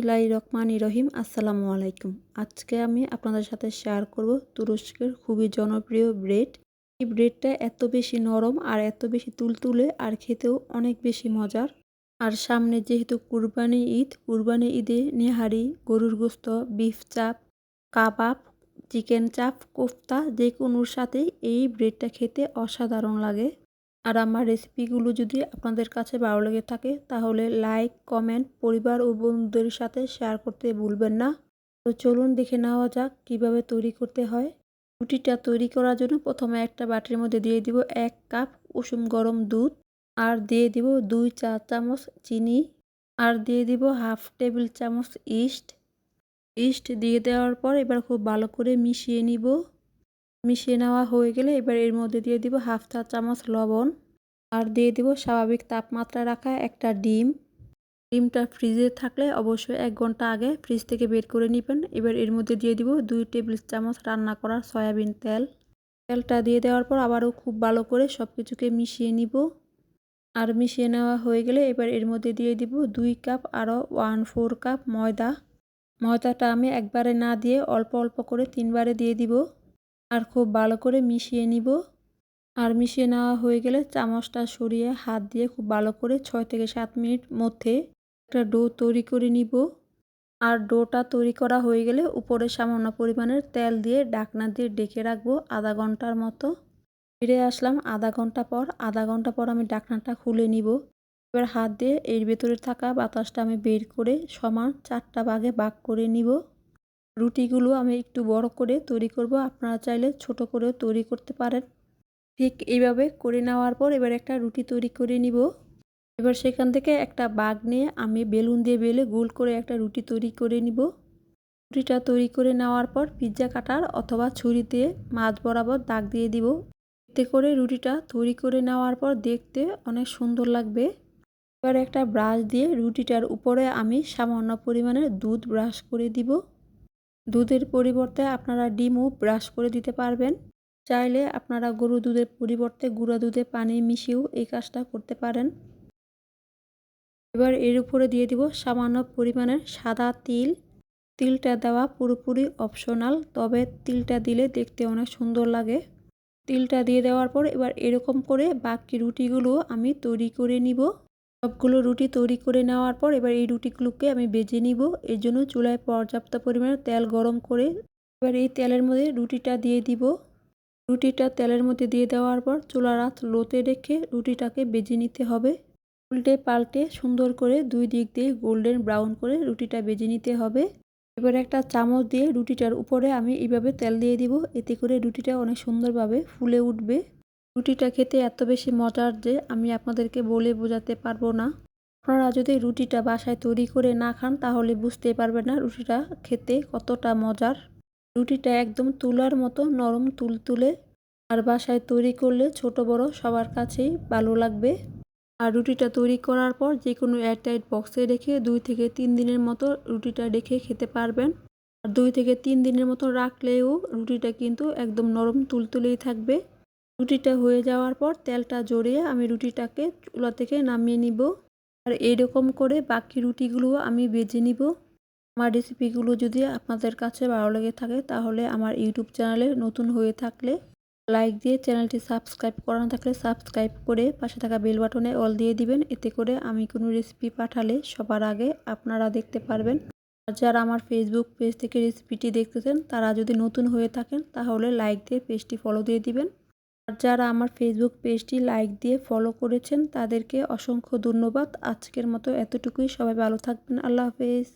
বিসমিল্লাহির রহমানির রহিম। আসসালামু আলাইকুম। আজকে আমি আপনাদের সাথে শেয়ার করব তুরস্কের খুবই জনপ্রিয় ব্রেড। এই ব্রেডটা এত বেশি নরম আর এত বেশি তুলতুলে আর খেতেও অনেক বেশি মজার। আর সামনে যেহেতু কুরবানি ঈদে নেহারি, গরুর গোশত, বিফ চাপ, কাবাব, চিকেন চাপ, কোফতা যে কোনোর সাথেই এই ব্রেডটা খেতে অসাধারণ লাগে। আর আমার রেসিপিগুলো যদি আপনাদের কাছে ভালো লেগে থাকে তাহলে লাইক, কমেন্ট, পরিবার ও বন্ধুদের সাথে শেয়ার করতে ভুলবেন না। তো চলুন দেখে নেওয়া যাক কিভাবে তৈরি করতে হয়। রুটিটা তৈরি করার জন্য প্রথমে একটা বাটির মধ্যে দিয়ে দিব 1 কাপ কুসুম গরম দুধ, আর দিয়ে দিব 2 চা চামচ চিনি, আর দিয়ে দিব হাফ টেবিল চামচ ইস্ট দিয়ে দেওয়ার পর এবার খুব ভালো করে মিশিয়ে নিব। মিশিয়ে নেওয়া হয়ে গেলে এবার এর মধ্যে দিয়ে দিব হাফ চা চামচ লবণ, আর দিয়ে দিব স্বাভাবিক তাপমাত্রায় রাখা একটা ডিম। ডিমটা ফ্রিজে থাকলে অবশ্যই 1 ঘন্টা আগে ফ্রিজ থেকে বের করে নেবেন। এবার এর মধ্যে দিয়ে দিব 2 টেবিল চামচ রান্না করা সয়াবিন তেল। তেলটা দিয়ে দেওয়ার পর আবারও খুব ভালো করে সব কিছুকে মিশিয়ে নিব। আর মিশিয়ে নেওয়া হয়ে গেলে এবার এর মধ্যে দিয়ে দিব 2 কাপ আরও 1/4 কাপ ময়দা। ময়দাটা আমি একবারে না দিয়ে অল্প অল্প করে 3 বারে দিয়ে দিব, আর খুব ভালো করে মিশিয়ে নিব। আর মিশিয়ে নেওয়া হয়ে গেলে চামচটা সরিয়ে হাত দিয়ে খুব ভালো করে 6 থেকে 7 মিনিট মধ্যে একটা ডো তৈরি করে নিব। আর ডোটা তৈরি করা হয়ে গেলে উপরে সামান্য পরিমাণের তেল দিয়ে ঢাকনা দিয়ে ঢেকে রাখবো আধা ঘন্টার মতো। ফিরে আসলাম আধা ঘন্টা পর আমি ঢাকনাটা খুলে নিব। এবার হাত দিয়ে এর ভেতরে থাকা বাতাসটা আমি বের করে সমান 4টা ভাগে ভাগ করে নিব। রুটিগুলো আমি একটু বড় করে তৈরি করব, আপনারা চাইলে ছোট করেও তৈরি করতে পারেন। ঠিক এইভাবে করে নেওয়ার পর এবার একটা রুটি তৈরি করে নিব। এবার সেখান থেকে একটা বাগ নিয়ে আমি বেলুন দিয়ে বেলে গোল করে একটা রুটি তৈরি করে নিব। রুটিটা তৈরি করে নেওয়ার পর পিৎজা কাটার অথবা ছুরি দিয়ে মাঝ বরাবর দাগ দিয়ে দিব। এতে করে রুটিটা তৈরি করে নেওয়ার পর দেখতে অনেক সুন্দর লাগবে। এবার একটা ব্রাশ দিয়ে রুটিটার উপরে আমি সামান্য পরিমাণে দুধ ব্রাশ করে দিব। দুধের পরিবর্তে আপনারা ডিমও ব্রাশ করে দিতে পারবেন। চাইলে আপনারা গরুর দুধের পরিবর্তে গুঁড়া দুধে পানি মিশিয়েও এই কাজটা করতে পারেন। এবার এর উপরে দিয়ে দিব সামান্য পরিমাণের সাদা তিল। তিলটা দেওয়া পুরোপুরি অপশনাল, তবে তিলটা দিলে দেখতে অনেক সুন্দর লাগে। তিলটা দিয়ে দেওয়ার পর এবার এরকম করে বাকি রুটিগুলো আমি তৈরি করে নিব। সবগুলো রুটি তৈরি করে নেওয়ার পর এবার এই রুটিগুলোকে আমি ভেজে নিব। এর জন্য চুলায় পর্যাপ্ত পরিমাণে তেল গরম করে এবার এই তেলের মধ্যে রুটিটা দিয়ে দিব। রুটিটা তেলের মধ্যে দিয়ে দেওয়ার পর চুলার আঁচ লোতে রেখে রুটিটাকে ভেজে নিতে হবে। উল্টে পাল্টে সুন্দর করে 2 দিক দিয়ে গোল্ডেন ব্রাউন করে রুটিটা ভেজে নিতে হবে। এবার একটা চামচ দিয়ে রুটিটার উপরে আমি এইভাবে তেল দিয়ে দিব। এতে করে রুটিটা অনেক সুন্দরভাবে ফুলে উঠবে। রুটিটা খেতে এত বেশি মজার যে আমি আপনাদেরকে বলে বোঝাতে পারবো না। আপনারা যদি রুটিটা বাসায় তৈরি করে না খান তাহলে বুঝতে পারবেন না রুটিটা খেতে কতটা মজার। রুটিটা একদম তুলার মতো নরম তুলতুলে, আর বাসায় তৈরি করলে ছোট বড় সবার কাছেই ভালো লাগবে। আর রুটিটা তৈরি করার পর যে কোনো এয়ারটাইট বক্সে রেখে 2 থেকে 3 দিনের মতো রুটিটা রেখে খেতে পারবেন। আর 2 থেকে 3 দিনের মতো রাখলেও রুটিটা কিন্তু একদম নরম তুলতুলেই থাকবে। রুটিটা হয়ে যাওয়ার পর তেলটা ঝরিয়ে আমি রুটিটাকে চুলা থেকে নামিয়ে নিব। আর এইরকম করে বাকি রুটিগুলো আমি ভেজে নিব। আমার রেসিপিগুলো যদি আপনাদের কাছে ভালো লেগে থাকে তাহলে আমার ইউটিউব চ্যানেলে নতুন হয়ে থাকলে লাইক দিয়ে চ্যানেলটি সাবস্ক্রাইব করা না থাকলে সাবস্ক্রাইব করে পাশে থাকা বেল বাটনে অল দিয়ে দিবেন। এতে করে আমি কোনো রেসিপি পাঠালে সবার আগে আপনারা দেখতে পারবেন। আর যারা আমার ফেসবুক পেজ থেকে রেসিপিটি দেখতেছেন তারা যদি নতুন হয়ে থাকেন তাহলে লাইক দিয়ে পেজটি ফলো দিয়ে দিবেন। আর যারা আমার ফেসবুক পেজটি লাইক দিয়ে ফলো করেছেন তাদেরকে অসংখ্য ধন্যবাদ। আজকের মতো এতটুকুই। সবাই ভালো থাকবেন। আল্লাহ হাফেজ।